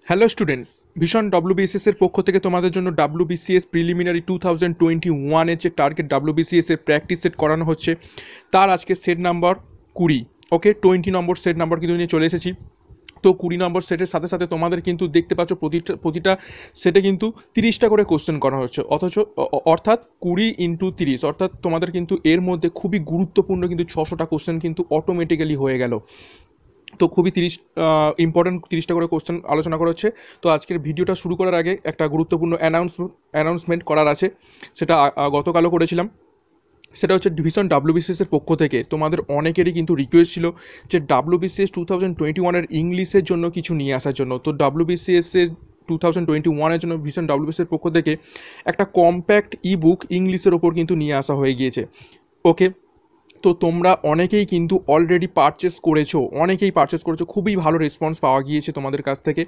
Hello students, ভীষণ WBCS এর পক্ষ থেকে তোমাদের জন্য ডব্লিউবিসিএস প্রিলিমিনারি 2021 যে টার্গেট ডব্লিউবিসিএস এর প্র্যাকটিস সেট করানো হচ্ছে তার আজকে সেট নাম্বার 20। ওকে, 20 নম্বর সেট নাম্বার কিন্তু নিয়ে চলে এসেছি। তো 20 নম্বর সেটের সাথে সাথে তোমাদের কিন্তু দেখতে পাচ্ছ প্রতিটা সেটে কিন্তু 30টা করে কোশ্চেন করা হচ্ছে, অর্থাৎ 20 × 30, অর্থাৎ তোমাদের কিন্তু এর মধ্যে খুবই গুরুত্বপূর্ণ কিন্তু 600টা কোশ্চেন কিন্তু অটোমেটিক্যালি হয়ে গেল। তো খুবই ইম্পর্টেন্ট 30টা করে কোশ্চেন আলোচনা করা হচ্ছে। তো আজকের ভিডিওটা শুরু করার আগে একটা গুরুত্বপূর্ণ অ্যানাউন্সমেন্ট করার আছে, সেটা গতকালও করেছিলাম। সেটা হচ্ছে ডিভিশন ডাব্লিউবিসিএস এর পক্ষ থেকে তোমাদের অনেকেরই কিন্তু রিকোয়েস্ট ছিল যে ডাব্লিউবিসিএস 2021 ইংলিশের জন্য কিছু নিয়ে আসার জন্য। তো ডাব্লিউবিসিএস এর 2021 জন্য ভিশন ডাব্লিউবিসিএস এর পক্ষ থেকে একটা কম্প্যাক্ট বুক ইংলিশের ওপর কিন্তু নিয়ে আসা হয়ে গিয়েছে। ওকে, তো তোমরা অনেকেই কিন্তু অলরেডি পারচেস করেছো, খুবই ভালো রেসপন্স পাওয়া গিয়েছে তোমাদের কাছ থেকে।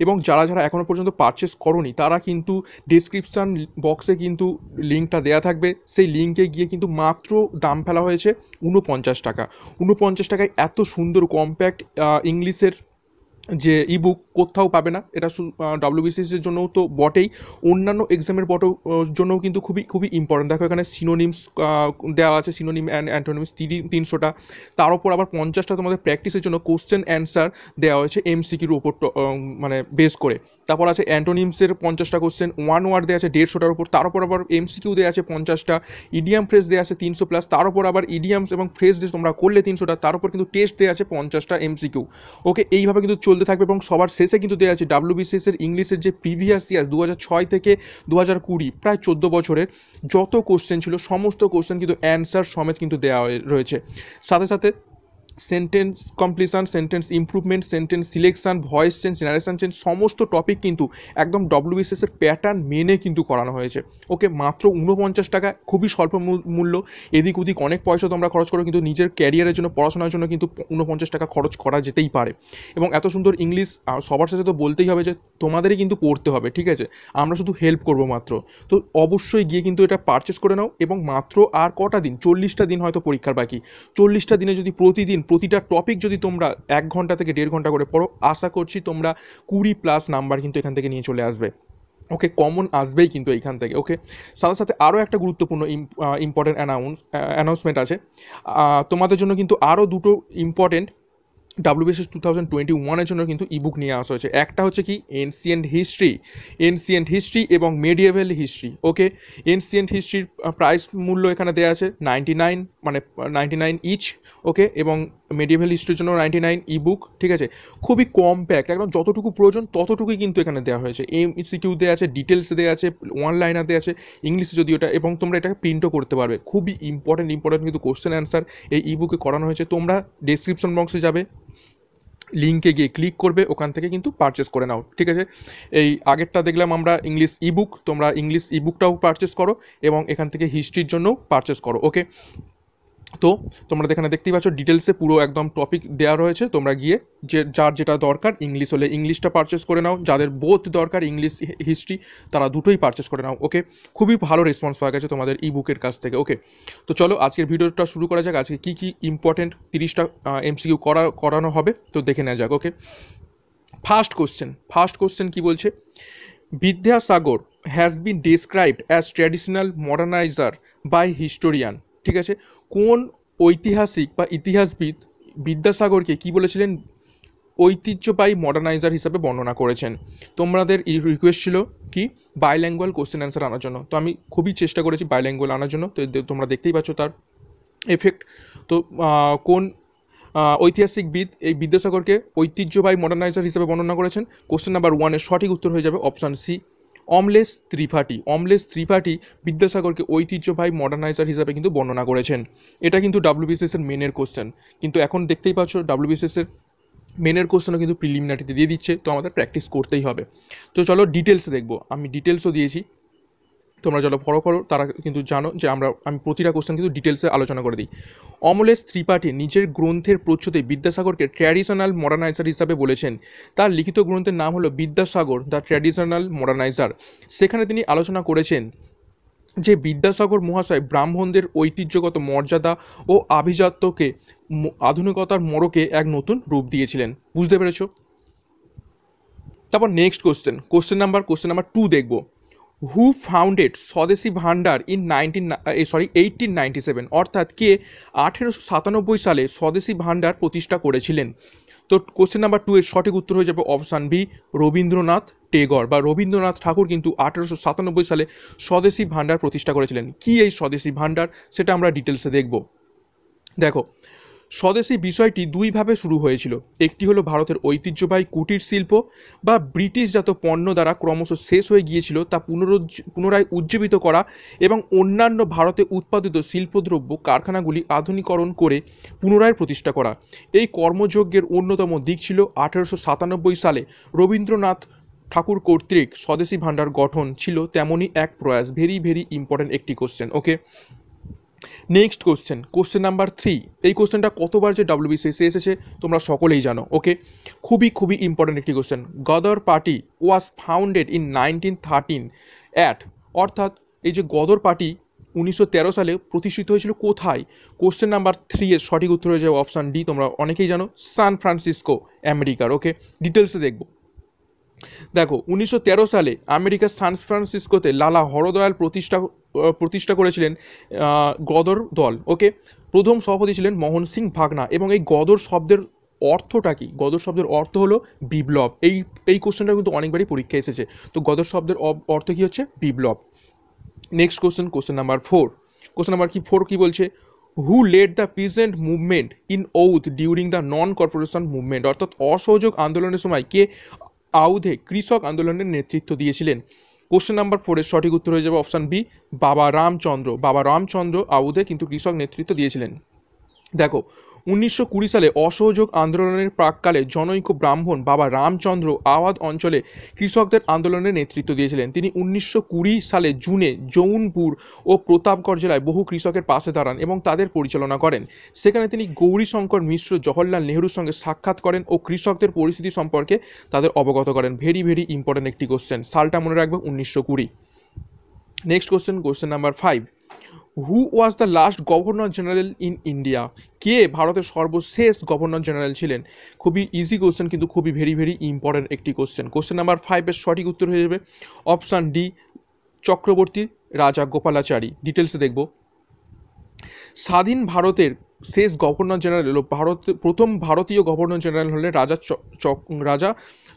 এবং যারা যারা এখনও পর্যন্ত পারচেস করোনি তারা কিন্তু ডিসক্রিপশান বক্সে কিন্তু লিঙ্কটা দেওয়া থাকবে, সেই লিঙ্কে গিয়ে কিন্তু মাত্র দাম ফেলা হয়েছে 49 টাকা। 49 টাকায় এত সুন্দর কম্প্যাক্ট ইংলিশের যে বুক কোথাও পাবে না। এটা ডাব্লিউবিসিএসের জন্যও তো বটেই, অন্যান্য এক্সামের জন্যও কিন্তু খুবই খুবই ইম্পর্টেন্ট। দেখো এখানে সিনোনিমস দেওয়া আছে, সিনোনিম অ্যান্ড অ্যান্টোনিমস 300টা, তার উপর আবার 50টা তোমাদের প্র্যাকটিসের জন্য কোশ্চেন অ্যান্সার দেওয়া হয়েছে এমসিকিউর উপর, মানে বেস করে। তারপর আছে অ্যান্টোনিমসের 50টা কোশ্চেন, ওয়ান ওয়ার্ড দেওয়া আছে 150টার উপর, তার উপর আবার এমসিকিউ দেওয়া আছে 50টা, ইডিয়াম ফ্রেজ দেওয়া আছে 300+, তার উপর আবার ইডিয়ামস এবং ফ্রেজ যে তোমরা করলে 300টা, তার উপর কিন্তু টেস্ট দেওয়া আছে 50টা এমসিকিউ। ওকে, এইভাবে কিন্তু চলতে থাকবে। এবং সবার শেষে কিন্তু দেওয়া আছে ডাব্লিউবিসিএস এর ইংলিশের যে প্রিভিয়াস ইয়ার 2006 থেকে 2020, প্রায় 14 বছরের যত কোশ্চেন ছিল সমস্ত কোশ্চেন কিন্তু অ্যান্সার সমেত কিন্তু দেওয়া রয়েছে। সাথে সাথে sentence completion, sentence improvement, sentence selection, voice change, generation change, সমস্ত টপিক কিন্তু একদম ডব্লিউবিসিএস এর প্যাটার্ন মেনে কিন্তু করানো হয়েছে। ওকে, মাত্র 49 টাকা, খুবই স্বল্প মূল্য। এদিক ওদিক অনেক পয়সা তোমরা খরচ করো, কিন্তু নিজের ক্যারিয়ারের জন্য, পড়াশোনার জন্য কিন্তু 49 টাকা খরচ করা যেতেই পারে। এবং এত সুন্দর ইংলিশ সবার সাথে তো বলতেই হবে যে তোমাদেরই কিন্তু পড়তে হবে, ঠিক আছে? আমরা শুধু হেল্প করবো মাত্র। তো অবশ্যই গিয়ে কিন্তু এটা পারচেস করে নাও। এবং মাত্র আর কটা দিন, 40টা দিন হয়তো পরীক্ষার বাকি। 40টা দিনে যদি প্রতিটা টপিক যদি তোমরা 1 ঘন্টা থেকে 1.5 ঘন্টা করে পড়ো, আশা করছি তোমরা 20+ নাম্বার কিন্তু এখান থেকে নিয়ে চলে আসবে। ওকে, কমন আসবেই কিন্তু এইখান থেকে। ওকে, সাথে সাথে আরও একটা গুরুত্বপূর্ণ ইম্পর্টেন্ট অ্যানাউন্সমেন্ট আছে তোমাদের জন্য। কিন্তু আরও দুটো ইম্পর্টেন্ট ডাব্লিউবিসিএস 2021 জন্য কিন্তু বুক নিয়ে আসা হয়েছে। একটা হচ্ছে কি এনসিয়েন্ট হিস্ট্রি এবং মেডিয়েভেল হিস্ট্রি। ওকে, এনসিয়েন্ট হিস্ট্রির প্রাইস মূল্য এখানে দেওয়া আছে 99, মানে 99 ইচ। ওকে, এবং মেডিয়েভেল হিস্ট্রির জন্য 99 বুক, ঠিক আছে? খুবই কম্প্যাক্ট, একদম যতটুকু প্রয়োজন ততটুকুই কিন্তু এখানে দেওয়া হয়েছে। এমসিকিউ দেওয়া আছে, ডিটেলস দেওয়া আছে, ওয়ান লাইনার দেওয়া আছে ইংলিশে যদি ওটা, এবং তোমরা এটাকে প্রিন্টও করতে পারবে। খুবই ইম্পর্টেন্ট কিন্তু কোশ্চেন অ্যান্সার এই বুকে করানো হয়েছে। তোমরা ডেসক্রিপশন বক্সে যাবে, লিঙ্কে গিয়ে ক্লিক করবে, ওখান থেকে কিন্তু পারচেস করে নাও, ঠিক আছে? এই আগেরটা দেখলাম আমরা ইংলিশ বুক, তোমরা ইংলিশ বুকটাও পারচেস করো এবং এখান থেকে হিস্ট্রির জন্যও পারচেস করো। ওকে, তো তোমরা এখানে দেখতেই পাচ্ছ ডিটেলসে পুরো একদম টপিক দেওয়া রয়েছে। তোমরা গিয়ে যার যেটা দরকার, ইংলিশ হলে ইংলিশটা পারচেস করে নাও, যাদের বোথ দরকার ইংলিশ হিস্ট্রি তারা দুটোই পারচেস করে নাও। ওকে, খুবই ভালো রেসপন্স পাওয়া গেছে তোমাদের বুকের কাছ থেকে। ওকে, তো চলো আজকের ভিডিওটা শুরু করা যাক। আজকে কী ইম্পর্টেন্ট 30টা এমসিকিউ করানো হবে তো দেখে নেওয়া যাক। ওকে, ফার্স্ট কোশ্চেন কি বলছে? Vidyasagar has been described as traditional moderniser by historian. ঠিক আছে, কোন ঐতিহাসিক বা ইতিহাসবিদ বিদ্যাসাগরকে কি বলেছিলেন? ঐতিহ্যবাহী মডার্নাইজার হিসাবে বর্ণনা করেছেন। তোমাদের রিকোয়েস্ট ছিল কি বাইল্যাঙ্গুয়াল কোশ্চেন অ্যান্সার আনার জন্য, তো আমি খুবই চেষ্টা করেছি বাইল্যাঙ্গুয়াল আনার জন্য। তো তোমরা দেখতেই পাচ্ছ তার এফেক্ট। তো কোন ঐতিহাসিকবিদ এই বিদ্যাসাগরকে ঐতিহ্যবাহী মডার্নাইজার হিসেবে বর্ণনা করেছেন? কোশ্চেন নাম্বার 1-এর সঠিক উত্তর হয়ে যাবে অপশান সি, অমলেশ ত্রিপাঠী বিদ্যাসাগরকে ঐতিহ্যবাহী মডার্নাইজার হিসাবে কিন্তু বর্ণনা করেছেন। এটা কিন্তু ডাব্লিউবিসিএস এর মেনের কোশ্চেন, কিন্তু এখন দেখতেই পাচ্ছ ডাব্লিউবিসিএস এর মেনের কোশ্চেনও কিন্তু প্রিলিমিনারিতে দিয়ে দিচ্ছে, তো আমাদের প্র্যাকটিস করতেই হবে। তো চলো ডিটেলসে দেখবো, আমি ডিটেলসও দিয়েছি, তোমরা যারা ফলো করো তারা কিন্তু জানো যে আমি প্রতিটা কোশ্চেন কিন্তু ডিটেলসে আলোচনা করে দিই। অমলেশ ত্রিপাঠী নিজের গ্রন্থের প্রচ্ছদে বিদ্যাসাগরকে ট্র্যাডিশনাল মডার্নাইজার হিসাবে বলেছেন। তার লিখিত গ্রন্থের নাম হলো বিদ্যাসাগর দ্য ট্র্যাডিশনাল মডার্নাইজার। সেখানে তিনি আলোচনা করেছেন যে বিদ্যাসাগর মহাশয় ব্রাহ্মণদের ঐতিহ্যগত মর্যাদা ও আভিজাত্যকে আধুনিকতার মোড়কে এক নতুন রূপ দিয়েছিলেন। বুঝতে পেরেছো? তারপর নেক্সট কোশ্চেন নাম্বার 2 দেখব। Who founded swadeshi Bhandar in 1897, অর্থাৎ কে 1897 সালে স্বদেশী ভান্ডার প্রতিষ্ঠা করেছিলেন? তো কোশ্চেন নাম্বার 2 এর সঠিক উত্তর হয়ে যাবে অপশান বি, রবীন্দ্রনাথ টেগর বা রবীন্দ্রনাথ ঠাকুর কিন্তু 1897 সালে স্বদেশী ভান্ডার প্রতিষ্ঠা করেছিলেন। কি এই স্বদেশী ভান্ডার সেটা আমরা ডিটেলসে দেখব। দেখো, স্বদেশী বিষয়টি দুইভাবে শুরু হয়েছিল। একটি হলো ভারতের ঐতিহ্যবাহী কুটির শিল্প বা ব্রিটিশজাত পণ্য দ্বারা ক্রমশ শেষ হয়ে গিয়েছিল তা পুনরায় উজ্জীবিত করা এবং অন্যান্য ভারতে উৎপাদিত শিল্পদ্রব্য কারখানাগুলি আধুনিকরণ করে পুনরায় প্রতিষ্ঠা করা। এই কর্মযজ্ঞের অন্যতম দিক ছিল 1897 সালে রবীন্দ্রনাথ ঠাকুর কর্তৃক স্বদেশী ভাণ্ডার গঠন ছিল তেমনই এক প্রয়াস। ভেরি ভেরি ইম্পর্টেন্ট একটি কোশ্চেন। ওকে, নেক্সট কোশ্চেন নাম্বার 3। এই কোশ্চেনটা কতবার যে ডাব্লিউবিসিএসে এসেছে তোমরা সকলেই জানো। ওকে, খুবই খুবই ইম্পর্টেন্ট একটি question. Ghadar party was founded in 1913 at, অর্থাৎ এই যে গদর পার্টি 1913 সালে প্রতিষ্ঠিত হয়েছিল কোথায়? কোশ্চেন নাম্বার 3 এর সঠিক উত্তর হয়ে যাবে অপশান ডি, তোমরা অনেকেই জানো, সান ফ্রান্সিসকো, আমেরিকার। ওকে, ডিটেলসে দেখব। দেখো, 1913 সালে আমেরিকার সান ফ্রান্সিসকোতে লালা হরদয়াল প্রতিষ্ঠা করেছিলেন গদর দল। ওকে, প্রথম সভাপতি ছিলেন মোহন সিং ভাগনা। এবং এই গদর শব্দের অর্থটা কি? গদর শব্দের অর্থ হলো বিপ্লব। এই কোশ্চেনটা কিন্তু অনেকবারই পরীক্ষায় এসেছে। তো গদর শব্দের অর্থ কি হচ্ছে? বিপ্লব। Next question number 4। Question number 4 কি বলছে? Who led the peasant movement in Oudh during the non cooperation movement, অর্থাৎ অসহযোগ আন্দোলনের সময় কে আউধে কৃষক আন্দোলনের নেতৃত্ব দিয়েছিলেন? কোশ্চেন নাম্বার 4 এর সঠিক উত্তর হয়ে যাবে অপশান বি, বাবা রামচন্দ্র আউধে কিন্তু কৃষক নেতৃত্ব দিয়েছিলেন। দেখো, 1920 সালে অসহযোগ আন্দোলনের প্রাককালে জনৈক ব্রাহ্মণ বাবা রামচন্দ্র আওয়াধ অঞ্চলে কৃষকদের আন্দোলনের নেতৃত্ব দিয়েছিলেন। তিনি 1920 সালে জুনে জৌনপুর ও প্রতাপগড় জেলায় বহু কৃষকের পাশে দাঁড়ান এবং তাদের পরিচালনা করেন। সেখানে তিনি গৌরীশঙ্কর মিশ্র, জওহরলাল নেহরুর সঙ্গে সাক্ষাৎ করেন ও কৃষকদের পরিস্থিতি সম্পর্কে তাদের অবগত করেন। ভেরি ভেরি ইম্পর্টেন্ট একটি কোশ্চেন, সালটা মনে রাখবে 1920। Next question number 5। Who was the last governor general in India? কে ভারতের সর্বশেষ গভর্নর জেনারেল ছিলেন? খুবই ইজি কোশ্চেন কিন্তু খুবই ভেরি ভেরি ইম্পর্টেন্ট একটি কোশ্চেন নাম্বার 5 এর সঠিক উত্তর হয়ে যাবে অপশান ডি, চক্রবর্তী রাজা গোপালাচারী। ডিটেলসে দেখব। স্বাধীন ভারতের শেষ গভর্নর জেনারেল হল প্রথম ভারতীয় গভর্নর জেনারেল হলেন রাজা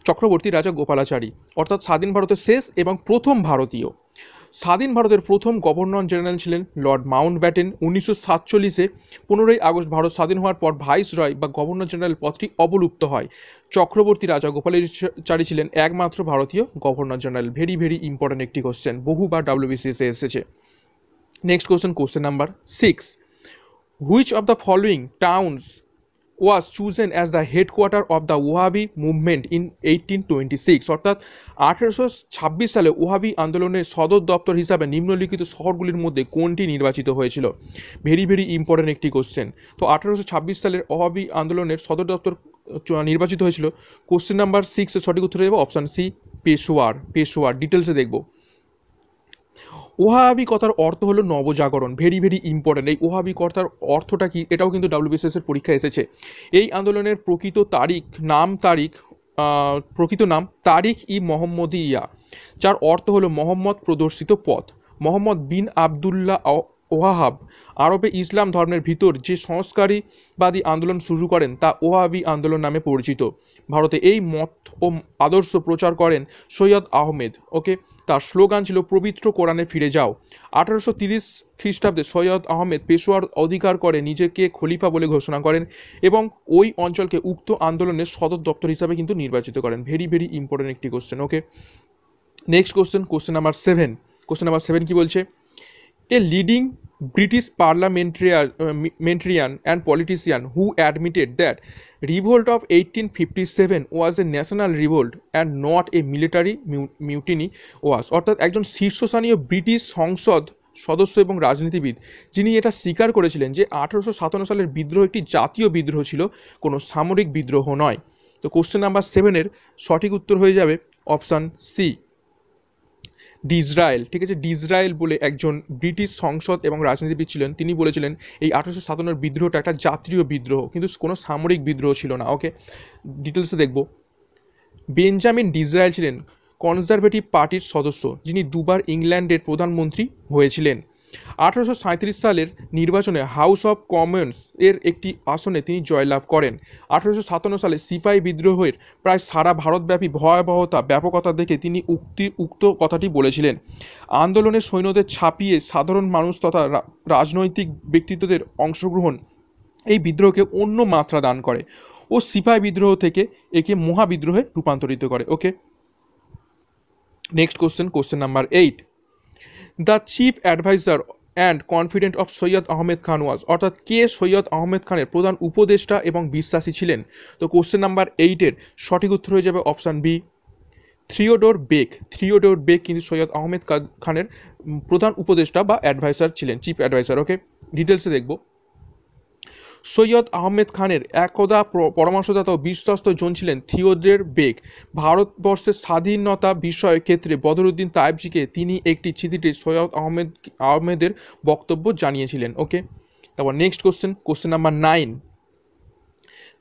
চক্রবর্তী রাজা গোপালাচারী, অর্থাৎ স্বাধীন ভারতের শেষ এবং প্রথম ভারতীয়। স্বাধীন ভারতের প্রথম গভর্নর জেনারেল ছিলেন লর্ড মাউন্টব্যাটেন। 1947-এ 15ই আগস্ট ভারত স্বাধীন হওয়ার পর ভাইসরয় বা গভর্নর জেনারেল পদটি অবলুপ্ত হয়। চক্রবর্তী রাজা গোপালাচারী ছিলেন একমাত্র ভারতীয় governor general. Very very important একটি কোশ্চেন, বহুবার ডাব্লিউবিসিএসে এসেছে। Next question number 6। Which of the following towns was chosen as the headquarter of the Wahhabi movement in 1826, অর্থাৎ 1826 সালে ওয়াহাবি আন্দোলনের সদর দপ্তর হিসাবে নিম্নলিখিত শহরগুলির মধ্যে কোনটি নির্বাচিত হয়েছিল? ভেরি ভেরি ইম্পর্টেন্ট একটি কোশ্চেন। তো 1826 সালের ওয়াহাবি আন্দোলনের সদর দপ্তর নির্বাচিত হয়েছিল। কোশ্চেন নাম্বার 6 এর সঠিক উত্তর হয়ে যাবে অপশান সি, পেশোয়ার। ডিটেলসে দেখব। ওহাবি কথার অর্থ হলো নবজাগরণ। Very very important. এই ওহাবি কথার অর্থটা কি এটাও কিন্তু ডাব্লিউবিসিএস এর পরীক্ষা এসেছে। এই আন্দোলনের প্রকৃত নাম তারিখ ই মোহাম্মদিয়া, যার অর্থ হলো মোহাম্মদ প্রদর্শিত পথ। মোহাম্মদ বিন আবদুল্লাহ ওয়াহাব আরবে ইসলাম ধর্মের ভিতর যে সংস্কারীবাদী আন্দোলন শুরু করেন তা ওহাবি আন্দোলন নামে পরিচিত। ভারতে এই মত ও আদর্শ প্রচার করেন সৈয়দ আহমেদ। ওকে, তার স্লোগান ছিল পবিত্র কোরআনে ফিরে যাও। 1830 খ্রিস্টাব্দে সৈয়দ আহমেদ পেশোয়ার অধিকার করে নিজেকে খলিফা বলে ঘোষণা করেন এবং ওই অঞ্চলকে উক্ত আন্দোলনের সদর দপ্তর হিসাবে কিন্তু নির্বাচিত করেন। ভেরি ভেরি ইম্পর্টেন্ট একটি কোশ্চেন। ওকে, নেক্সট কোশ্চেন নাম্বার 7 কি বলছে? A leading British parliamentarian and politician who admitted that revolt of 1857 was a national revolt and not a military mutiny was, অর্থাৎ একজন শীর্ষস্থানীয় ব্রিটিশ সংসদ সদস্য এবং রাজনীতিবিদ যিনি এটা স্বীকার করেছিলেন যে 1857 সালের বিদ্রোহ একটি জাতীয় বিদ্রোহ ছিল, কোনো সামরিক বিদ্রোহ নয়। তো কোশ্চেন নাম্বার 7 এর সঠিক উত্তর হয়ে যাবে অপশান সি, ডিজরায়েল। ঠিক আছে, ডিজরায়েল বলে একজন ব্রিটিশ সংসদ এবং রাজনীতিবিদ ছিলেন। তিনি বলেছিলেন এই 1857 বিদ্রোহটা একটা জাতীয় বিদ্রোহ, কিন্তু কোনো সামরিক বিদ্রোহ ছিল না। ওকে, ডিটেলসে দেখব। বেঞ্জামিন ডিসরায়েল ছিলেন কনজারভেটিভ পার্টির সদস্য, যিনি দুবার ইংল্যান্ডের প্রধানমন্ত্রী হয়েছিলেন। 1837 সালের নির্বাচনে হাউস অফ কমন্স এর একটি আসনে তিনি জয়লাভ করেন। 1857 সালে সিপাহি বিদ্রোহের প্রায় সারা ভারতব্যাপী ভয়াবহতা ব্যাপকতা দেখে তিনি উক্ত কথাটি বলেছিলেন। আন্দোলনের সৈন্যদের ছাপিয়ে সাধারণ মানুষ তথা রাজনৈতিক ব্যক্তিত্বদের অংশগ্রহণ এই বিদ্রোহকে অন্য মাত্রা দান করে ও সিপাহি বিদ্রোহ থেকে একে মহাবিদ্রোহে রূপান্তরিত করে। Okay, next question number 8। The chief advisor and confidant of Syed Ahmed Khan was, অর্থাৎ কে সৈয়দ আহমেদ খানের প্রধান উপদেষ্টা এবং বিশ্বাসী ছিলেন? তো কোশ্চেন নাম্বার 8-এর সঠিক উত্তর হয়ে যাবে option B, Theodore Beck. Theodore Beck কিন্তু সৈয়দ আহমেদ খানের প্রধান উপদেষ্টা বা অ্যাডভাইজার ছিলেন, চিফ অ্যাডভাইজার। ওকে, ডিটেলসে দেখব। সৈয়দ আহমেদ খানের একদা পরামর্শদাতা ও বিশ্বস্ত জন ছিলেন থিওডোর বেক। ভারতবর্ষের স্বাধীনতা বিষয় ক্ষেত্রে বদরুদ্দিন তায়েবজিকে তিনি একটি চিঠিতে সৈয়দ আহমেদের বক্তব্য জানিয়েছিলেন। ওকে, তারপর next question number 9।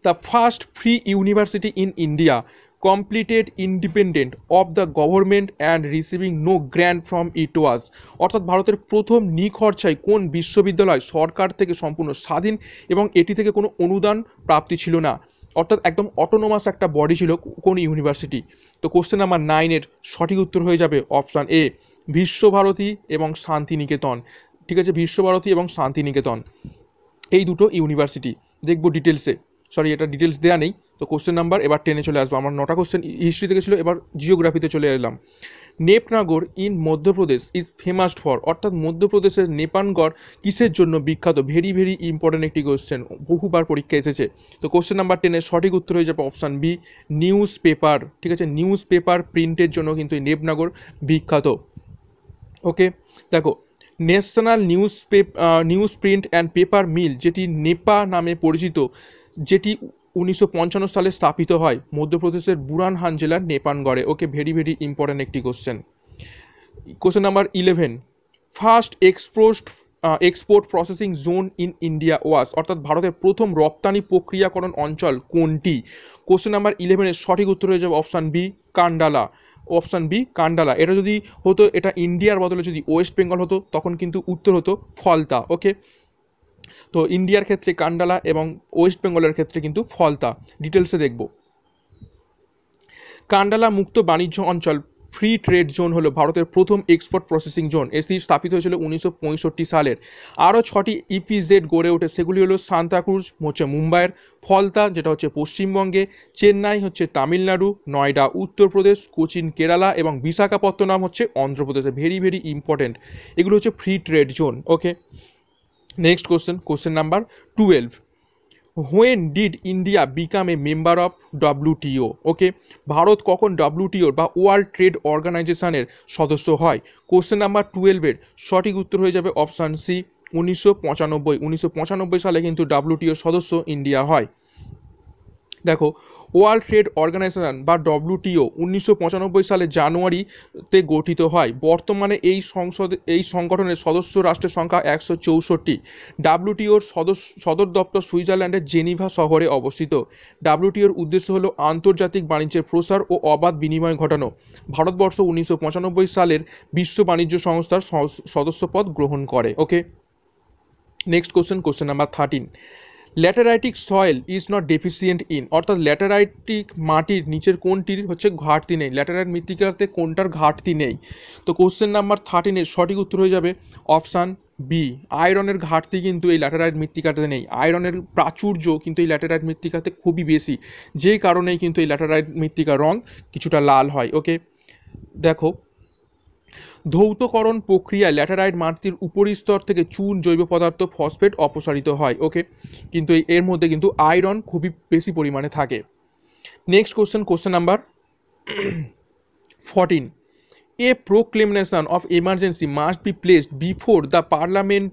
The first free university in India completed independent of the government and receiving no grant from it was, অর্থাৎ ভারতের প্রথম নিখরচায় কোন বিশ্ববিদ্যালয় সরকার থেকে সম্পূর্ণ স্বাধীন এবং এটি থেকে কোনো অনুদান প্রাপ্তি ছিল না, অর্থাৎ একদম অটোনোমাস একটা বডি ছিল কোন ইউনিভার্সিটি? তো কোশ্চেন নাম্বার 9-এর সঠিক উত্তর হয়ে যাবে অপশান এ, বিশ্বভারতী এবং শান্তিনিকেতন। ঠিক আছে, বিশ্বভারতী এবং শান্তিনিকেতন এই দুটো ইউনিভার্সিটি দেখব ডিটেলসে। সরি, এটা ডিটেলস দেওয়া নেই। তো কোশ্চেন নাম্বার এবার 10-এ চলে আসবো। আমার 9টা কোশ্চেন হিস্ট্রি থেকে ছিল, এবার জিওগ্রাফিতে চলে এলাম। Nepanagar in Madhya Pradesh is famous for, অর্থাৎ মধ্যপ্রদেশের নেপানগড় কিসের জন্য বিখ্যাত? ভেরি ভেরি ইম্পর্টেন্ট একটি কোশ্চেন, বহুবার পরীক্ষা এসেছে। তো কোশ্চেন নাম্বার 10-এর সঠিক উত্তর হয়ে যাবে অপশান বি, নিউজ পেপার। ঠিক আছে, নিউজ পেপার প্রিন্টের জন্য কিন্তু এই নেপনাগর বিখ্যাত। ওকে, দেখো, national newsprint and paper mill, যেটি নেপা নামে পরিচিত, যেটি 1955 সালে স্থাপিত হয় মধ্যপ্রদেশের বুরহানহাট জেলার নেপানগড়ে। ওকে, ভেরি ভেরি ইম্পর্ট্যান্ট একটি question number 11। First export processing zone in India was, অর্থাৎ ভারতের প্রথম রপ্তানি প্রক্রিয়াকরণ অঞ্চল কোনটি? কোশ্চেন নাম্বার 11-এর সঠিক উত্তর হয়ে যাবে option B, Kandla. Option B, Kandla. এটা যদি হতো, এটা ইন্ডিয়ার বদলে যদি ওয়েস্ট বেঙ্গল হতো, তখন কিন্তু উত্তর হতো ফলতা। ওকে, তো ইন্ডিয়ার ক্ষেত্রে কান্ডালা এবং ওয়েস্ট বেঙ্গলের ক্ষেত্রে কিন্তু ফলতা। ডিটেলসে দেখব। কান্ডালা মুক্ত বাণিজ্য অঞ্চল ফ্রি ট্রেড জোন হলো ভারতের প্রথম এক্সপোর্ট প্রসেসিং জোন। এটি স্থাপিত হয়েছিল 1965 সালের। আরও 6টি ইপিজেড গড়ে ওঠে, সেগুলি হলো সান্তাক্রুজ হচ্ছে মুম্বাইয়ের, ফলতা যেটা হচ্ছে পশ্চিমবঙ্গে, চেন্নাই হচ্ছে তামিলনাড়ু, নয়ডা উত্তরপ্রদেশ, কোচিন কেরালা এবং বিশাখাপত্তনম হচ্ছে অন্ধ্রপ্রদেশে। ভেরি ভেরি ইম্পর্টেন্ট, এগুলো হচ্ছে free trade zone. Okay, next question number 12। When did India become a member of WTO? Okay, Bharat কখন ডব্লিউটিওর বা ওয়ার্ল্ড ট্রেড অর্গানাইজেশনের সদস্য হয়? কোশ্চেন নাম্বার 12-এর সঠিক উত্তর হয়ে যাবে অপশান সি, 1995। 1995 সালে কিন্তু ডব্লিউটিওর সদস্য ইন্ডিয়া হয়। দেখো, ওয়ার্ল্ড ট্রেড অর্গানাইজেশন বা ডব্লিউটিও 1995 সালে জানুয়ারিতে গঠিত হয়। বর্তমানে এই সংগঠনের সদস্য রাষ্ট্রের সংখ্যা 164। ডব্লিউটিওর সদর দপ্তর সুইজারল্যান্ডের জেনিভা শহরে অবস্থিত। ডব্লিউটিওর উদ্দেশ্য হল আন্তর্জাতিক বাণিজ্যের প্রসার ও অবাধ বিনিময় ঘটানো। ভারতবর্ষ 1995 সালের বিশ্ব বাণিজ্য সংস্থার সদস্যপদ গ্রহণ করে। Okay, next question number 13। Lateritic soil is not deficient in, অর্থাৎ ল্যাটেরাইটিক মাটির নিচের কোনটির হচ্ছে ঘাটতি নেই? ল্যাটেরাইট মৃত্তিকাতে কোনটার ঘাটতি নেই? তো কোশ্চেন নাম্বার 13-এর সঠিক উত্তর হয়ে যাবে অপশান বি, আয়রনের ঘাটতি কিন্তু এই ল্যাটেরাইট মৃত্তিকাতে নেই। আয়রনের প্রাচুর্য কিন্তু এই ল্যাটেরাইট মৃত্তিকাতে খুবই বেশি, যেই কারণেই কিন্তু এই ল্যাটেরাইট মৃত্তিকার রং কিছুটা লাল হয়। ওকে, দেখো, ধৌতকরণ প্রক্রিয়ায় ল্যাটেরাইট মাটির উপরিস্তর থেকে চুন, জৈব পদার্থ, ফসফেট অপসারিত হয়। ওকে, কিন্তু এর মধ্যে কিন্তু আয়রন খুবই বেশি পরিমাণে থাকে। Next question number 14। A proclamation of emergency must be placed before the parliament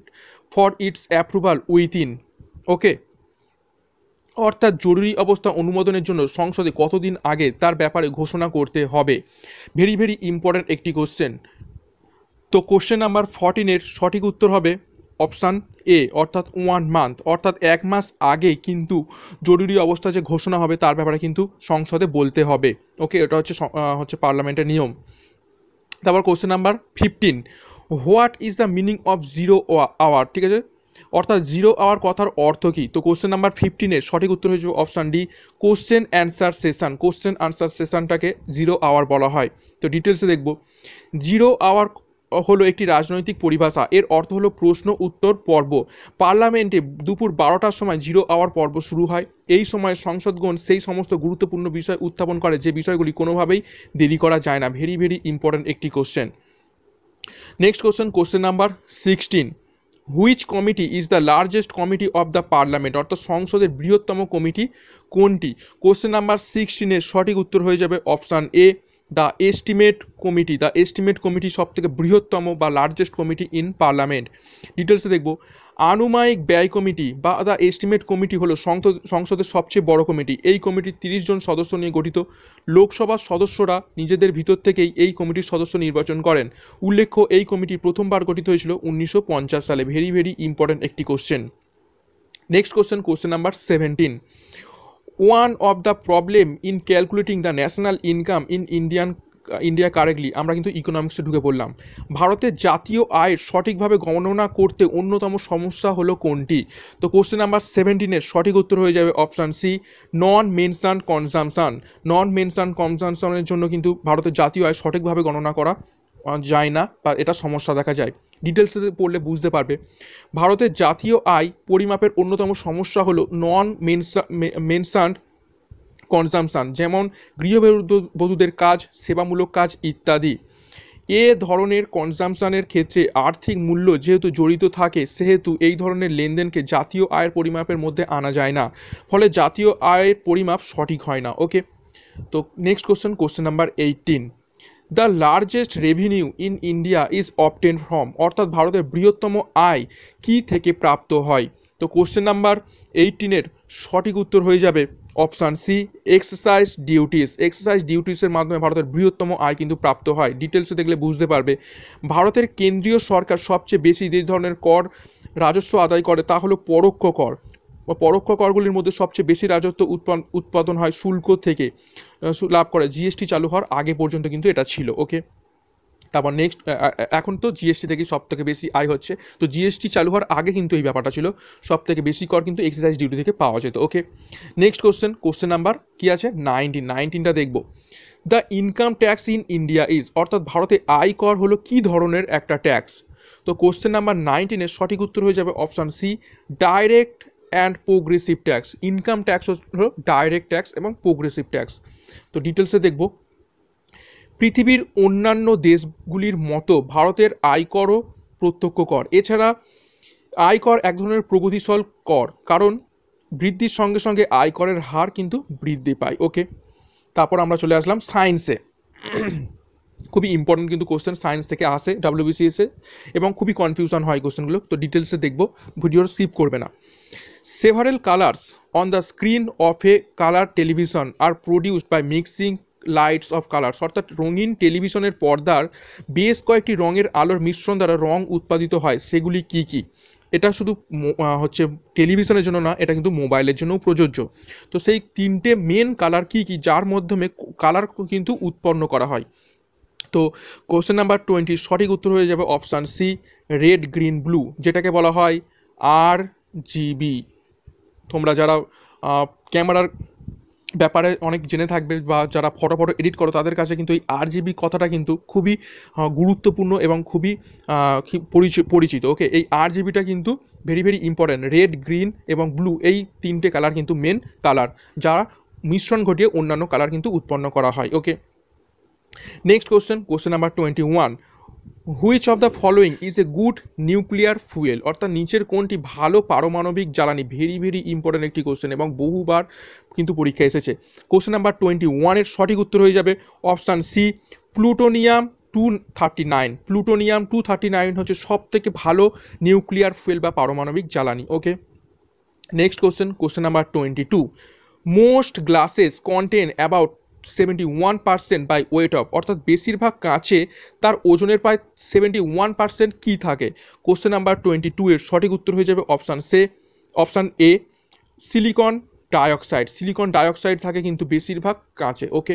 for its approval within. Okay, অর্থাৎ জরুরি অবস্থা অনুমোদনের জন্য সংসদে কতদিন আগে তার ব্যাপারে ঘোষণা করতে হবে? ভেরি ভেরি ইম্পর্ট্যান্ট একটি কোশ্চেন। তো কোশ্চেন নাম্বার 14-এর সঠিক উত্তর হবে অপশান এ অর্থাৎ 1 মান্থ, অর্থাৎ 1 মাস আগে কিন্তু জরুরি অবস্থা যে ঘোষণা হবে তার ব্যাপারে কিন্তু সংসদে বলতে হবে। ওকে, এটা হচ্ছে পার্লামেন্টের নিয়ম। তারপর question number 15, what is the meaning of zero hour? ঠিক আছে, অর্থাৎ জিরো আওয়ার কথার অর্থ কী? তো কোশ্চেন নাম্বার 15-এর সঠিক উত্তর হয়ে যাবে option D, question answer session. Question answer সেশনটাকে জিরো আওয়ার বলা হয়। তো ডিটেলসে দেখব। জিরো আওয়ার হলো একটি রাজনৈতিক পরিভাষা, এর অর্থ হলো প্রশ্ন উত্তর পর্ব। পার্লামেন্টে দুপুর 12টার সময় জিরো আওয়ার পর্ব শুরু হয়। এই সময় সংসদগণ সেই সমস্ত গুরুত্বপূর্ণ বিষয় উত্থাপন করে যে বিষয়গুলি কোনোভাবেই দেরি করা যায় না। ভেরি ভেরি ইম্পর্ট্যান্ট একটি question. Next question, question number 16, which committee is the largest committee of the parliament? অর্থাৎ সংসদের বৃহত্তম কমিটি কোনটি? কোশ্চেন নাম্বার 16-এর সঠিক উত্তর হয়ে যাবে option A, the estimate committee. The estimate committee সব থেকে বৃহত্তম বা লার্জেস্ট কমিটি ইন পার্লামেন্ট। ডিটেলসে দেখব। আনুমায়িক ব্যয় কমিটি বা দ্য এস্টিমেট কমিটি হলো সংসদের সবচেয়ে বড় কমিটি। এই কমিটি 30 জন সদস্য নিয়ে গঠিত। লোকসভার সদস্যরা নিজেদের ভিতর থেকেই এই কমিটির সদস্য নির্বাচন করেন। উল্লেখ্য, এই কমিটি প্রথমবার গঠিত হয়েছিল 1950 সালে। ভেরি ভেরি ইম্পর্ট্যান্ট একটি question. Next question, question number 17, one of the problem in calculating the national income in India correctly. আমরা কিন্তু ইকোনমিক্সে ঢুকে পড়লাম। ভারতের জাতীয় আয়ের সঠিকভাবে গণনা করতে অন্যতম সমস্যা হলো কোনটি? তো কোশ্চেন নাম্বার 17-এর সঠিক উত্তর হয়ে যাবে অপশান সি, নন মেনশন কনজামশন। নন মেনশন কনজামশনের জন্য কিন্তু ভারতের জাতীয় আয় সঠিকভাবে গণনা করা যায় না বা এটা সমস্যা দেখা যায়। ডিটেলসে পড়লে বুঝতে পারবে। ভারতের জাতীয় আয় পরিমাপের অন্যতম সমস্যা হলো নন মেনশনড কনজামশন, যেমন গৃহবধূদের কাজ, সেবামূলক কাজ ইত্যাদি। এ ধরনের কনজামশনের ক্ষেত্রে আর্থিক মূল্য যেহেতু জড়িত থাকে, সেহেতু এই ধরনের লেনদেনকে জাতীয় আয়ের পরিমাপের মধ্যে আনা যায় না, ফলে জাতীয় আয়ের পরিমাপ সঠিক হয় না। ওকে, তো next question, question number 18, the largest revenue in India is obtain from. অর্থাৎ ভারতের বৃহত্তম আয় কি থেকে প্রাপ্ত হয়? তো কোশ্চেন নাম্বার 18-এর সঠিক উত্তর হয়ে যাবে option C, excise duties. Excise ডিউটিসের মাধ্যমে ভারতের বৃহত্তম আয় কিন্তু প্রাপ্ত হয়। ডিটেলসে দেখলে বুঝতে পারবে। ভারতের কেন্দ্রীয় সরকার সবচেয়ে বেশি যে ধরনের কর রাজস্ব আদায় করে তা হলো পরোক্ষ কর। পরোক্ষ করগুলির মধ্যে সবচেয়ে বেশি রাজস্ব উৎপাদন হয় শুল্ক থেকে লাভ করে। জিএসটি চালু হওয়ার আগে পর্যন্ত কিন্তু এটা ছিল। ওকে, তারপর নেক্সট, এখন তো জিএসটি থেকে সব থেকে বেশি আয় হচ্ছে। তো জিএসটি চালু হওয়ার আগে কিন্তু এই ব্যাপারটা ছিল, সব থেকে বেশি কর কিন্তু এক্সারসাইজ ডিউটি থেকে পাওয়া যেত। ওকে, নেক্সট কোশ্চেন, কোশ্চেন নাম্বার কী আছে 19টা দেখব। The income tax in India is. অর্থাৎ ভারতে আয় কর হলো কী ধরনের একটা ট্যাক্স? তো কোশ্চেন নাম্বার 19-এর সঠিক উত্তর হয়ে যাবে option C, direct and progressive tax. Income tax হলো ডাইরেক্ট ট্যাক্স এবং প্রোগ্রেসিভ ট্যাক্স। তো ডিটেলসে দেখব। পৃথিবীর অন্যান্য দেশগুলির মতো ভারতের আয়করও প্রত্যক্ষ কর। এছাড়া আয়কর এক ধরনের প্রগতিশীল কর, কারণ বৃদ্ধির সঙ্গে সঙ্গে আয়করের হার কিন্তু বৃদ্ধি পায়। ওকে, তারপর আমরা চলে আসলাম সায়েন্সে। খুবই ইম্পর্টেন্ট কিন্তু কোশ্চেন সায়েন্স থেকে আসে ডাব্লিউবিসিএসে, এবং খুবই কনফিউশন হয় কোশ্চেনগুলো। তো ডিটেলসে দেখব, ভিডিওর স্কিপ করবে না। Several colours on the screen of a colour television are produced by mixing lights of colours. অর্থাৎ রঙিন টেলিভিশনের পর্দার বেশ কয়েকটি রঙের আলোর মিশ্রণ দ্বারা রং উৎপাদিত হয়, সেগুলি কি কি? এটা শুধু হচ্ছে টেলিভিশনের জন্য না, এটা কিন্তু মোবাইলের জন্যও প্রযোজ্য। তো সেই 3টে মেন কালার কি কি, যার মাধ্যমে কালার কিন্তু উৎপন্ন করা হয়? তো কোশ্চেন নাম্বার 20 সঠিক উত্তর হয়ে যাবে option C, red green blue, যেটাকে বলা হয় RGB। তোমরা যারা ক্যামেরার ব্যাপারে অনেক জেনে থাকবে বা যারা ফটো এডিট করো, তাদের কাছে কিন্তু এই RGB কথাটা কিন্তু খুবই গুরুত্বপূর্ণ এবং খুবই পরিচিত। ওকে, এই RGBটা কিন্তু very very important. Red, green এবং ব্লু এই 3টে কালার কিন্তু মেন কালার, যা মিশ্রণ ঘটিয়ে অন্যান্য কালার কিন্তু উৎপন্ন করা হয়। Okay, next question, question number 21, which of the following is a good nuclear fuel. অর্থাৎ নিচের কোনটি ভালো পারমাণবিক জ্বালানি? ভেরি ভেরি ইম্পর্টেন্ট একটি কোশ্চেন এবং বহুবার কিন্তু পরীক্ষা এসেছে। কোশ্চেন নাম্বার 21-এর সঠিক উত্তর হয়ে যাবে অপশান সি, প্লুটোনিয়াম 239। প্লুটোনিয়াম 239 হচ্ছে সব থেকে ভালো নিউক্লিয়ার ফুয়েল বা পারমাণবিক জ্বালানি। Okay, next question, question number 22, most glasses contain about 71% by weight of, অর্থাৎ বেশিরভাগ কাঁচে তার ওজনের প্রায় 71% কী থাকে? কোশ্চেন নাম্বার 22 এর সঠিক উত্তর হয়ে যাবে option A silicon dioxide. Silicon dioxide থাকে কিন্তু বেশিরভাগ কাঁচে, ওকে,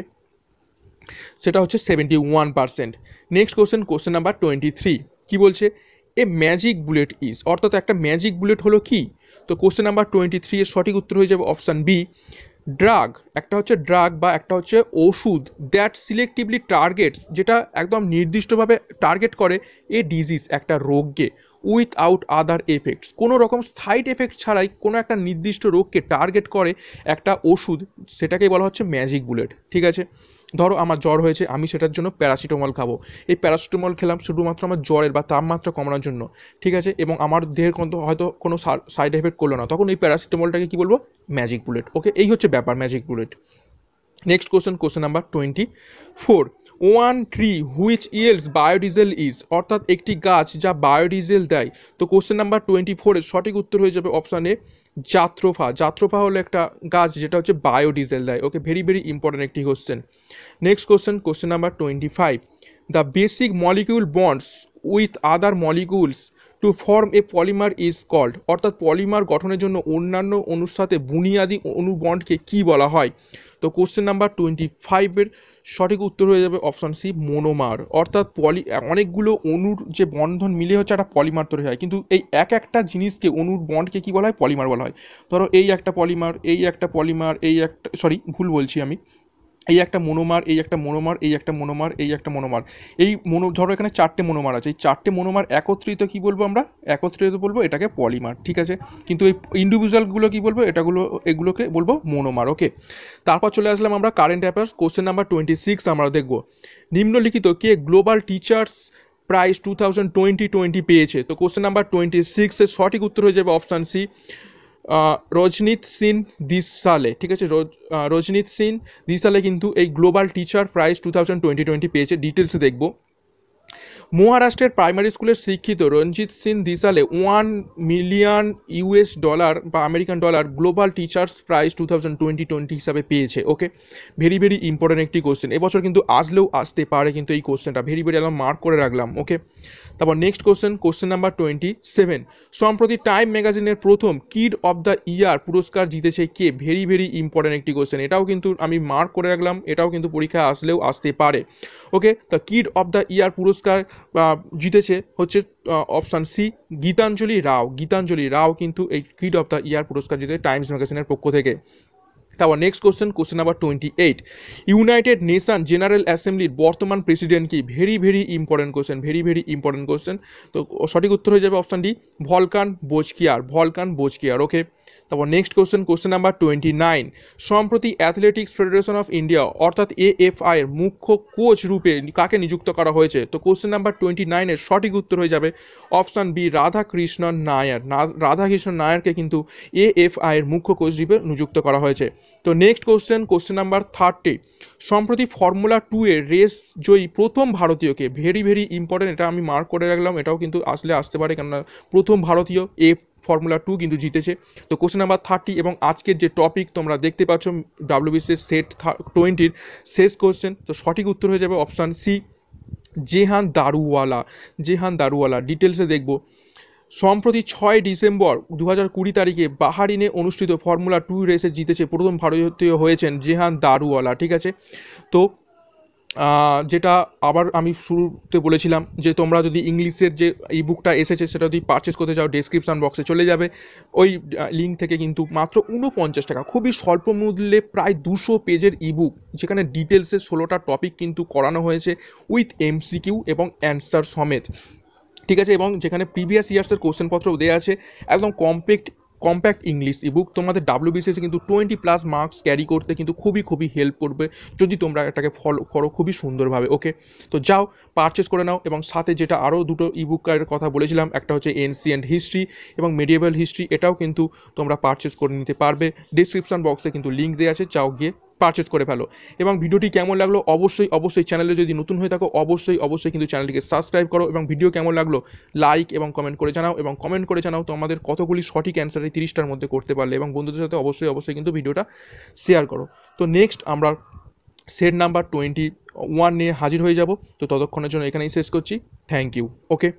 সেটা হচ্ছে 71%। নেক্সট কোশ্চেন নাম্বার 23 কি বলছে? এ ম্যাজিক বুলেট ইজ, অর্থাৎ একটা ম্যাজিক বুলেট হলো কি? তো কোশ্চেন নাম্বার 23 এর সঠিক উত্তর হয়ে যাবে অপশান বি ড্রাগ। একটা হচ্ছে ড্রাগ বা একটা হচ্ছে ওষুধ দ্যাট সিলেক্টিভলি টার্গেটস, যেটা একদম নির্দিষ্টভাবে টার্গেট করে এ ডিজিজ, একটা রোগকে, উইথআউট আদার এফেক্টস, কোনো রকম সাইড এফেক্ট ছাড়াই কোনো একটা নির্দিষ্ট রোগকে টার্গেট করে একটা ওষুধ, সেটাকেই বলা হচ্ছে ম্যাজিক বুলেট। ঠিক আছে, ধরো আমার জ্বর হয়েছে, আমি সেটার জন্য প্যারাসিটামল খাবো। এই প্যারাসিটামল খেলাম শুধুমাত্র আমার জ্বরের বা তাপমাত্রা কমানোর জন্য, ঠিক আছে, এবং আমার দেহের হয়তো কোনো সাইড এফেক্ট করলো না, তখন এই প্যারাসিটামলটাকে কী বলবো? Magic bullet. ওকে, এই হচ্ছে ব্যাপার magic bullet. Next question number 24 one tree which else biodiesel is, অর্থাৎ একটি গাছ যা বায়োডিজেল দেয়। তো কোশ্চেন নাম্বার 24 এর সঠিক উত্তর হয়ে যাবে অপশান এ জাত্রোফা। জাত্রোফা হলো একটা গাছ যেটা হচ্ছে বায়োডিজেল দেয়। ওকে, ভেরি ভেরি ইম্পর্টেন্ট একটি question. Next question number 25 the basic molecule bonds with other molecules to form a polymer is called, অর্থাৎ পলিমার গঠনের জন্য অন্যান্য অণুর সাথে বুনিয়াদি অণুবন্ডকে কী বলা হয়? তো কোশ্চেন নাম্বার 25 এর সঠিক উত্তর হয়ে যাবে অপশান সি মোনোমার, অর্থাৎ অনেকগুলো অণুর যে বন্ধন মিলে হচ্ছে একটা পলিমার তৈরি হয়, কিন্তু এই একটা জিনিসকে অণুর বন্ডকে কী বলা হয়? পলিমার বলা হয়। ধরো এই একটা পলিমার, এই একটা পলিমার, এই একটা, সরি ভুল বলছি আমি, এই একটা মনোমার, এই একটা মনোমার, এই একটা মনোমার, এই একটা মনোমার, ধরো এখানে 4টে মনোমার আছে, এই 4টে মনোমার একত্রিত কি বলবো আমরা? একত্রিত বলবো এটাকে পলিমার, ঠিক আছে, কিন্তু এই ইন্ডিভিজুয়ালগুলো কি বলবো? এগুলোকে বলবো মনোমার। ওকে, তারপর চলে আসলাম আমরা কারেন্ট অ্যাফেয়ার্স। কোশ্চেন নাম্বার 26 আমরা দেখব নিম্নলিখিত কে গ্লোবাল টিচার্স প্রাইজ 2020 পেয়েছে? তো কোশ্চেন নাম্বার 26 এর সঠিক উত্তর হয়ে যাবে অপশান সি রজনীত সিন দিসালে। ঠিক আছে, রজনীত সিন দিসালে কিন্তু এই গ্লোবাল টিচার প্রাইজ 2020 পেয়েছে। ডিটেলসে দেখব। মহারাষ্ট্রের প্রাইমারি স্কুলের শিক্ষিত রঞ্জিত সিং দিসালে $1 মিলিয়ন বা American dollar global teachers prize 2020 হিসাবে পেয়েছে। ওকে, ভেরি ভেরি ইম্পর্টেন্ট একটি কোশ্চেন, এবছর কিন্তু আসলেও আসতে পারে কিন্তু এই কোশ্চেনটা, ভেরি ভেরি আমরা মার্ক করে রাখলাম। ওকে, তারপর নেক্সট কোশ্চেন নাম্বার 27 সম্প্রতি টাইম ম্যাগাজিনের প্রথম কিড অফ দ্য ইয়ার পুরস্কার জিতেছে কে? ভেরি ভেরি ইম্পর্টেন্ট একটি কোশ্চেন, এটাও কিন্তু আমি মার্ক করে রাখলাম, এটাও কিন্তু পরীক্ষায় আসলেও আসতে পারে। Okay, the kid of the year পুরস্কার জিতেছে হচ্ছে অপশান সি গীতাঞ্জলি রাও। গীতাঞ্জলি রাও কিন্তু এই কিড অফ দ্য ইয়ার পুরস্কার জিতে টাইমস ম্যাগাজিনের পক্ষ থেকে। তারপর next question number 28 United Nation General অ্যাসেম্বলির বর্তমান প্রেসিডেন্ট কি? Very very important question, very very important question. তো সঠিক উত্তর হয়ে যাবে option D Volkan Bozkir. Okay, তারপর নেক্সট কোশ্চেন নাম্বার 29 সম্প্রতি অ্যাথলেটিক্স ফেডারেশন অফ ইন্ডিয়া অর্থাৎ AFI এর মুখ্য কোচ রূপে কাকে নিযুক্ত করা হয়েছে? তো কোশ্চেন নাম্বার 29 এর সঠিক উত্তর হয়ে যাবে অপশান বি রাধাকৃষ্ণন নায়ার। রাধাকৃষ্ণন নায়ারকে কিন্তু AFI এর মুখ্য কোচ রূপে নিযুক্ত করা হয়েছে। তো নেক্সট কোশ্চেন নাম্বার 30 সম্প্রতি ফর্মুলা 2 এর রেস জয়ী প্রথম ভারতীয়কে? ভেরি ভেরি ইম্পর্টেন্ট, এটা আমি মার্ক করে রাখলাম, এটাও কিন্তু আসতে পারে, কেননা প্রথম ভারতীয় ফর্মুলা 2 কিন্তু জিতেছে। তো কোশ্চেন নাম্বার 30 এবং আজকের যে টপিক তোমরা দেখতে পাচ্ছ WBCS সেট 20 শেষ কোশ্চেন, তো সঠিক উত্তর হয়ে যাবে অপশান সি জেহান দারুওয়ালা। ডিটেলসে দেখব। সম্প্রতি 6 ডিসেম্বর 2020 তারিখে বাহারিনে অনুষ্ঠিত ফর্মুলা 2 রেসে জিতেছে প্রথম ভারতীয় হয়েছেন জেহান দারুওয়ালা। ঠিক আছে, তো যেটা আবার আমি শুরুতে বলেছিলাম যে তোমরা যদি ইংলিশের যে এই বুকটা এসেছে সেটা যদি পারচেস করতে চাও ডেসক্রিপশান বক্সে চলে যাবে, ওই লিঙ্ক থেকে কিন্তু মাত্র 49 টাকা, খুবই স্বল্প মূল্যে প্রায় 200 পেজের ইবুক, যেখানে ডিটেলসে 16টা টপিক কিন্তু করানো হয়েছে উইথ MCQ এবং অ্যান্সার সমেত। ঠিক আছে, এবং যেখানে প্রিভিয়াস ইয়ার্সের কোশ্চেনপত্রও দেওয়া আছে, একদম কম্প্যাক্ট ইংলিশ ইবুক তোমাদের WBCS কিন্তু 20+ মার্কস ক্যারি করতে কিন্তু খুবই হেল্প করবে যদি তোমরা এটাকে ফলো করো খুবই সুন্দরভাবে। ওকে, তো যাও পারচেস করে নাও, এবং সাথে যেটা আরও দুটো ইবুকের কথা বলেছিলাম, একটা হচ্ছে এনসিয়েন্ট হিস্ট্রি এবং মেডিয়েভাল হিস্ট্রি, এটাও কিন্তু তোমরা পারচেস করে নিতে পারবে। ডিসক্রিপশন বক্সে কিন্তু লিঙ্ক দেওয়া আছে, চাও গিয়ে পারচেস করে ফেলো। এবং ভিডিওটি কেমন লাগলো অবশ্যই চ্যানেলে যদি নতুন হয়ে থাকো অবশ্যই কিন্তু চ্যানেলটিকে সাবস্ক্রাইব করো, এবং ভিডিও কেমন লাগলো লাইক এবং কমেন্ট করে জানাও, তোমাদের কতগুলি সঠিক অ্যান্সার এই 30টার মধ্যে করতে পারলে, এবং বন্ধুদের সাথে অবশ্যই কিন্তু ভিডিওটা শেয়ার করো। তো নেক্সট আমরা সেট নাম্বার 21 নিয়ে হাজির হয়ে যাব। তো ততক্ষণের জন্য এখানেই শেষ করছি। Thank you. ওকে।